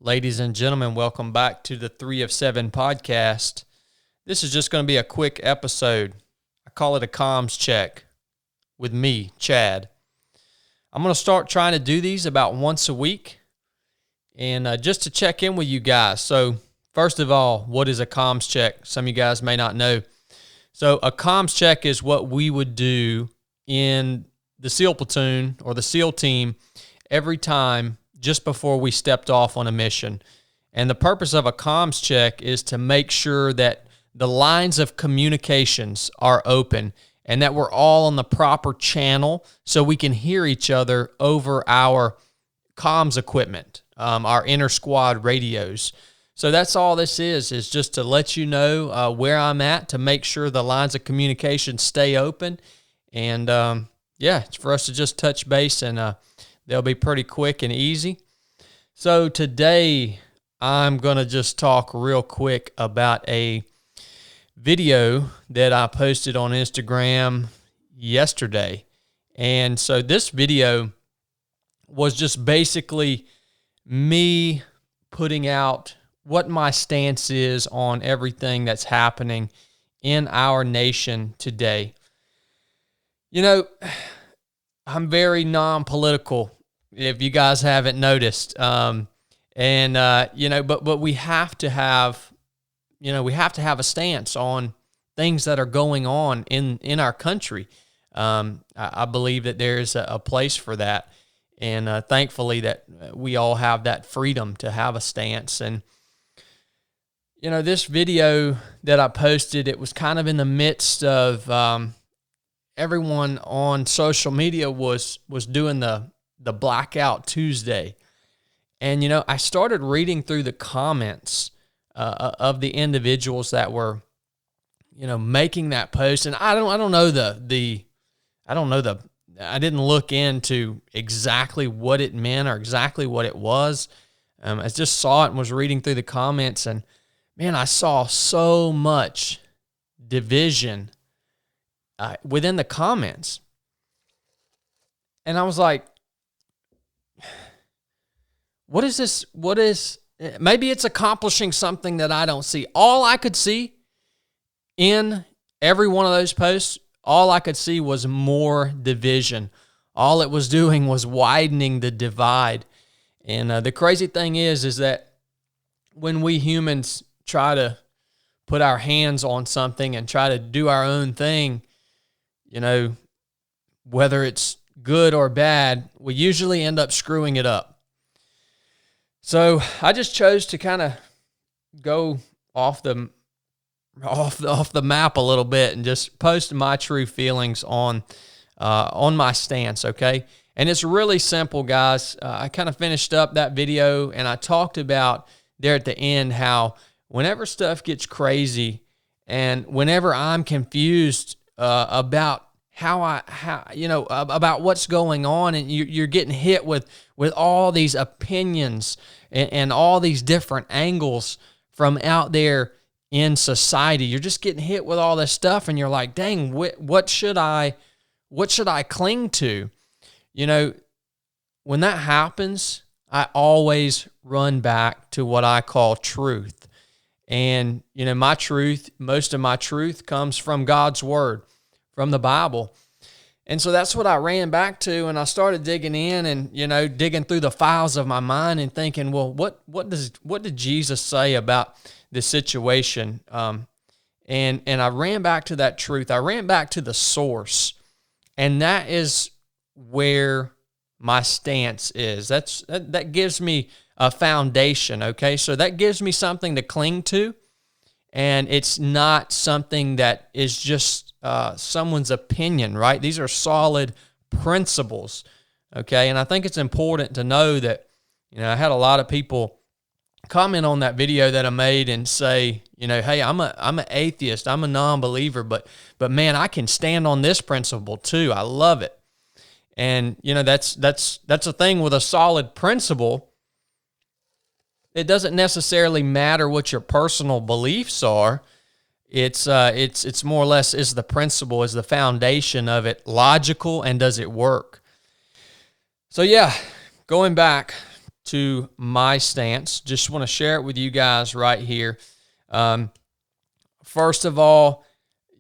Ladies and gentlemen, welcome back to the 3 of 7 podcast. This is just going to be a quick episode. I call it a comms check with me, Chad. I'm going to start trying to do these about once a week and just to check in with you guys. So first of all, what is a comms check? Some of you guys may not know. So a comms check is what we would do in the SEAL platoon or the SEAL team every time just before we stepped off on a mission. And the purpose of a comms check is to make sure that the lines of communications are open and that we're all on the proper channel so we can hear each other over our comms equipment, our inter-squad radios. So that's all this is just to let you know where I'm at, to make sure the lines of communication stay open. And it's for us to just touch base, and they'll be pretty quick and easy. So today I'm going to just talk real quick about a video that I posted on Instagram yesterday. And so this video was just basically me putting out what my stance is on everything that's happening in our nation today. You know, I'm very non-political, if you guys haven't noticed. But we have to have, a stance on things that are going on in our country. I believe that there's a place for that. And thankfully that we all have that freedom to have a stance. And, this video that I posted, it was kind of in the midst of everyone on social media was doing the Blackout Tuesday. And, I started reading through the comments of the individuals that were, making that post. And I didn't look into exactly what it meant or exactly what it was. I just saw it and was reading through the comments, and man, I saw so much division within the comments. And I was like, what is this? Maybe it's accomplishing something that I don't see. All I could see in every one of those posts, all I could see was more division. All it was doing was widening the divide. And the crazy thing is that when we humans try to put our hands on something and try to do our own thing, whether it's good or bad, we usually end up screwing it up. So I just chose to kind of go off the map a little bit and just post my true feelings on my stance, okay? And it's really simple, guys. I kind of finished up that video, and I talked about there at the end how whenever stuff gets crazy and whenever I'm confused about about what's going on, and you're getting hit with all these opinions and all these different angles from out there in society. You're just getting hit with all this stuff, and you're like, dang, what should I cling to? When that happens, I always run back to what I call truth. And, most of my truth comes from God's word, from the Bible. And so that's what I ran back to, and I started digging in and, digging through the files of my mind and thinking, well, what did Jesus say about this situation? And I ran back to that truth. I ran back to the source, and that is where my stance is. That gives me a foundation, okay? So that gives me something to cling to, and it's not something that is just someone's opinion, right? These are solid principles, okay? And I think it's important to know that, I had a lot of people comment on that video that I made and say, hey, I'm an atheist, I'm a non-believer, but man, I can stand on this principle too. I love it. And that's a thing with a solid principle. It doesn't necessarily matter what your personal beliefs are. It's more or less, is the principle, is the foundation of it logical, and does it work? So yeah, going back, to my stance. Just want to share it with you guys right here. First of all,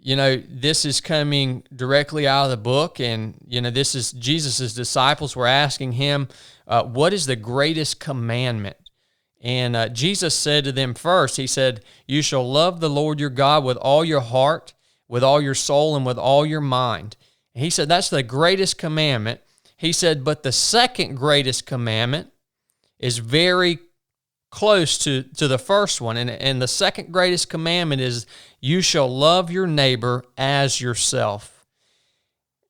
this is coming directly out of the book, and, this is Jesus' disciples were asking him, what is the greatest commandment? And Jesus said to them first, he said, you shall love the Lord your God with all your heart, with all your soul, and with all your mind. And he said, that's the greatest commandment. He said, but the second greatest commandment is very close to the first one. And the second greatest commandment is, you shall love your neighbor as yourself.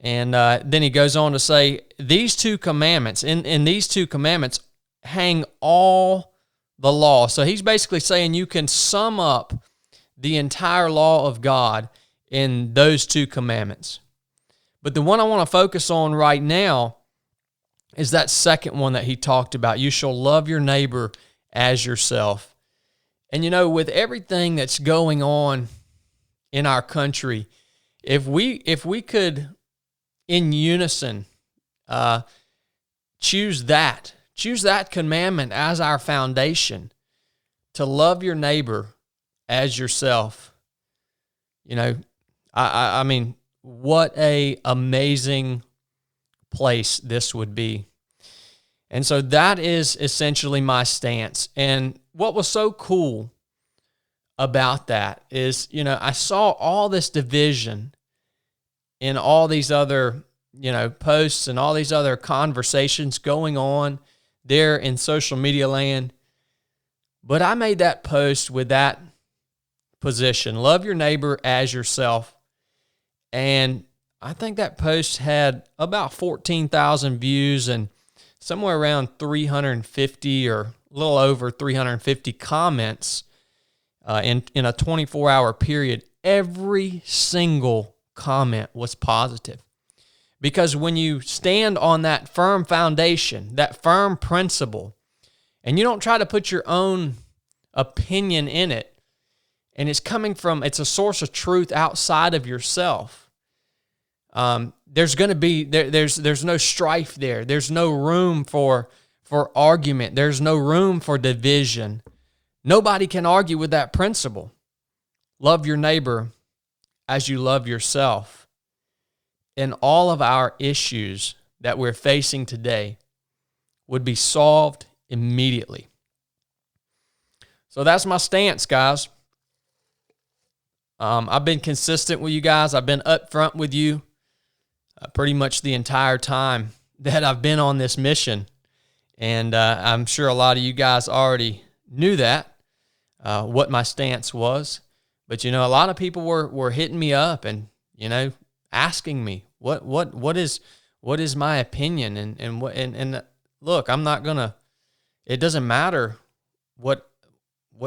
And then he goes on to say, these two commandments, in these two commandments hang all the law. So he's basically saying you can sum up the entire law of God in those two commandments. But the one I want to focus on right now is that second one that he talked about. You shall love your neighbor as yourself. And with everything that's going on in our country, if we could in unison choose that commandment as our foundation, to love your neighbor as yourself, I mean, what a amazing place this would be. And so that is essentially my stance. And what was so cool about that is, I saw all this division in all these other, posts and all these other conversations going on there in social media land. But I made that post with that position, love your neighbor as yourself. And I think that post had about 14,000 views and somewhere around 350 or a little over 350 comments in a 24-hour period. Every single comment was positive. Because when you stand on that firm foundation, that firm principle, and you don't try to put your own opinion in it, and it's a source of truth outside of yourself, there's going to be, there's no strife there. There's no room for argument. There's no room for division. Nobody can argue with that principle. Love your neighbor as you love yourself. And all of our issues that we're facing today would be solved immediately. So that's my stance, guys. I've been consistent with you guys. I've been upfront with you pretty much the entire time that I've been on this mission. And I'm sure a lot of you guys already knew that, what my stance was. But, a lot of people were hitting me up and, asking me what is my opinion and look, I'm not gonna. It doesn't matter what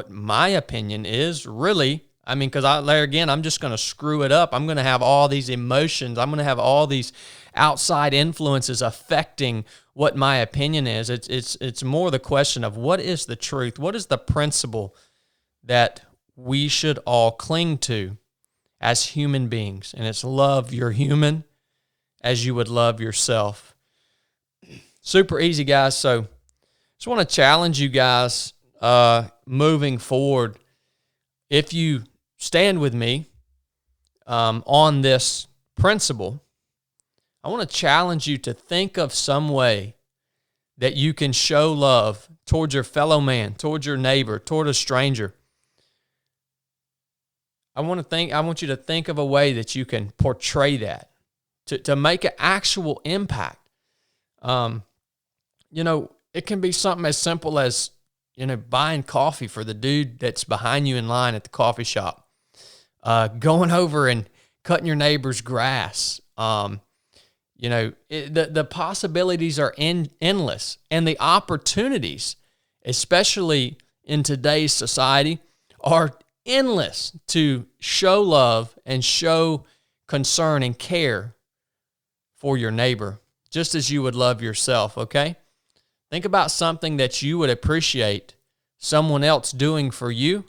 my opinion is really. I mean, because I'm just gonna screw it up. I'm gonna have all these emotions. I'm gonna have all these outside influences affecting what my opinion is. It's more the question of what is the truth? What is the principle that we should all cling to as human beings? And it's love your human as you would love yourself. Super easy, guys. So just want to challenge you guys moving forward. If you stand with me on this principle, I want to challenge you to think of some way that you can show love towards your fellow man, towards your neighbor, toward a stranger. I want you to think of a way that you can portray that to make an actual impact. It can be something as simple as, buying coffee for the dude that's behind you in line at the coffee shop, going over and cutting your neighbor's grass. The possibilities are endless, and the opportunities, especially in today's society, are endless to show love and show concern and care for your neighbor, just as you would love yourself, okay? Think about something that you would appreciate someone else doing for you,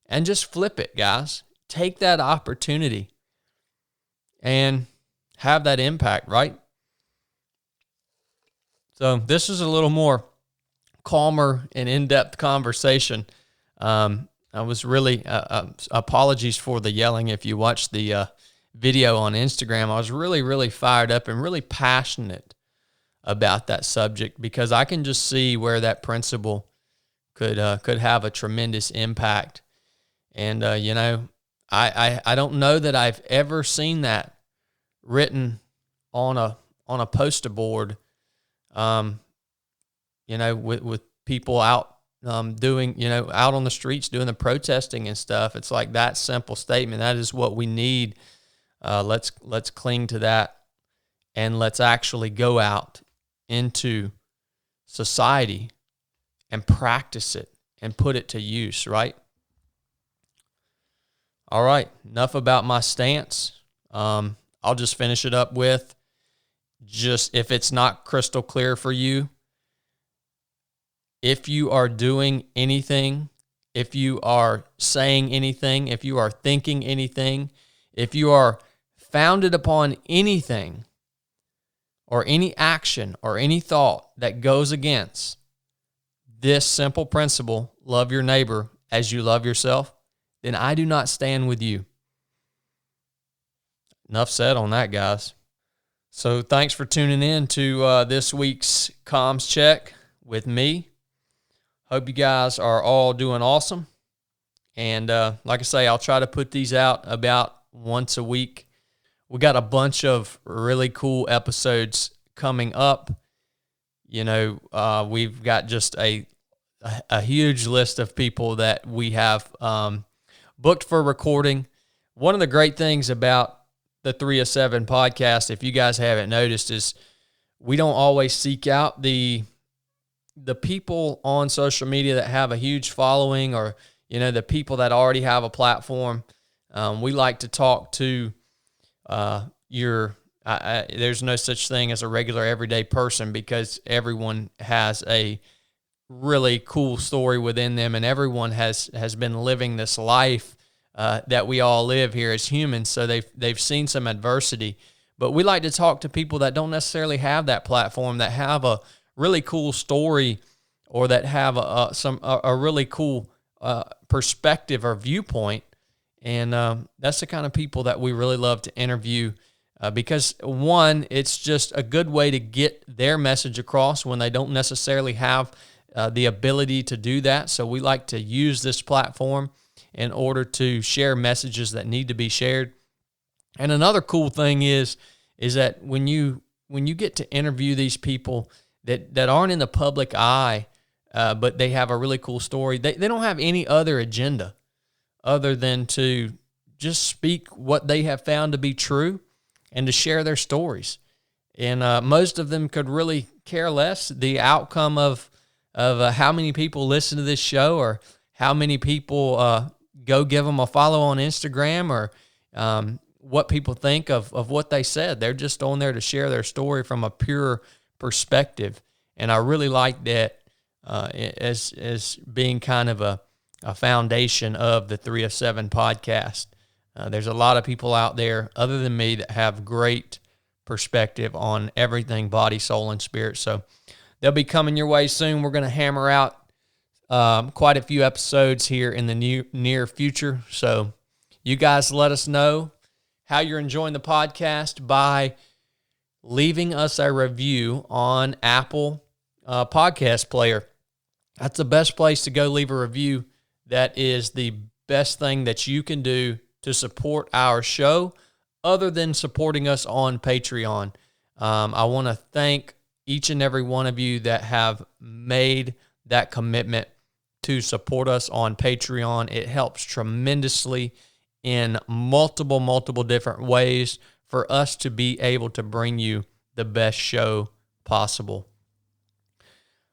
and just flip it, guys. Take that opportunity and have that impact, right? So this is a little more calmer and in-depth conversation. I was really, apologies for the yelling. If you watch the video on Instagram, I was really, really fired up and really passionate about that subject, because I can just see where that principle could have a tremendous impact. And, I don't know that I've ever seen that written on a poster board, with people out doing, out on the streets doing the protesting and stuff. It's like that simple statement. That is what we need. Let's cling to that, and let's actually go out into society and practice it and put it to use, right? All right, enough about my stance. I'll just finish it up with, just if it's not crystal clear for you, if you are doing anything, if you are saying anything, if you are thinking anything, if you are founded upon anything or any action or any thought that goes against this simple principle, love your neighbor as you love yourself, then I do not stand with you. Enough said on that, guys. So thanks for tuning in to this week's Comms Check with me. Hope you guys are all doing awesome. And like I say, I'll try to put these out about once a week. We got a bunch of really cool episodes coming up. We've got just a huge list of people that we have booked for recording. One of the great things about the 3 of 7 podcast, if you guys haven't noticed, is we don't always seek out the people on social media that have a huge following, or, the people that already have a platform. We like to talk to there's no such thing as a regular everyday person, because everyone has a really cool story within them, and everyone has been living this life that we all live here as humans. So they've seen some adversity, but we like to talk to people that don't necessarily have that platform, that have a really cool story, or that have a really cool perspective or viewpoint. And that's the kind of people that we really love to interview, because one, it's just a good way to get their message across when they don't necessarily have the ability to do that. So we like to use this platform in order to share messages that need to be shared. And another cool thing is that when you get to interview these people that aren't in the public eye, but they have a really cool story, they don't have any other agenda other than to just speak what they have found to be true and to share their stories. And most of them could really care less the outcome of how many people listen to this show, or how many people go give them a follow on Instagram, or what people think of what they said. They're just on there to share their story from a pure perspective. And I really like that as being kind of a foundation of the 3 of 7 podcast. There's a lot of people out there other than me that have great perspective on everything body, soul, and spirit. So they'll be coming your way soon. We're going to hammer out quite a few episodes here in the near future. So you guys let us know how you're enjoying the podcast by leaving us a review on Apple Podcast Player. That's the best place to go leave a review. That is the best thing that you can do to support our show, other than supporting us on Patreon. I want to thank each and every one of you that have made that commitment to support us on Patreon. It helps tremendously in multiple different ways for us to be able to bring you the best show possible.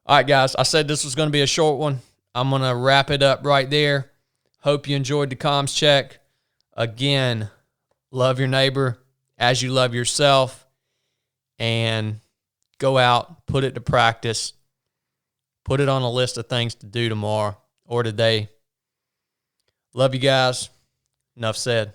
All right, guys, I said this was going to be a short one. I'm going to wrap it up right there. Hope you enjoyed the comms check. Again, love your neighbor as you love yourself, and go out, put it to practice, put it on a list of things to do tomorrow or today. Love you guys. Enough said.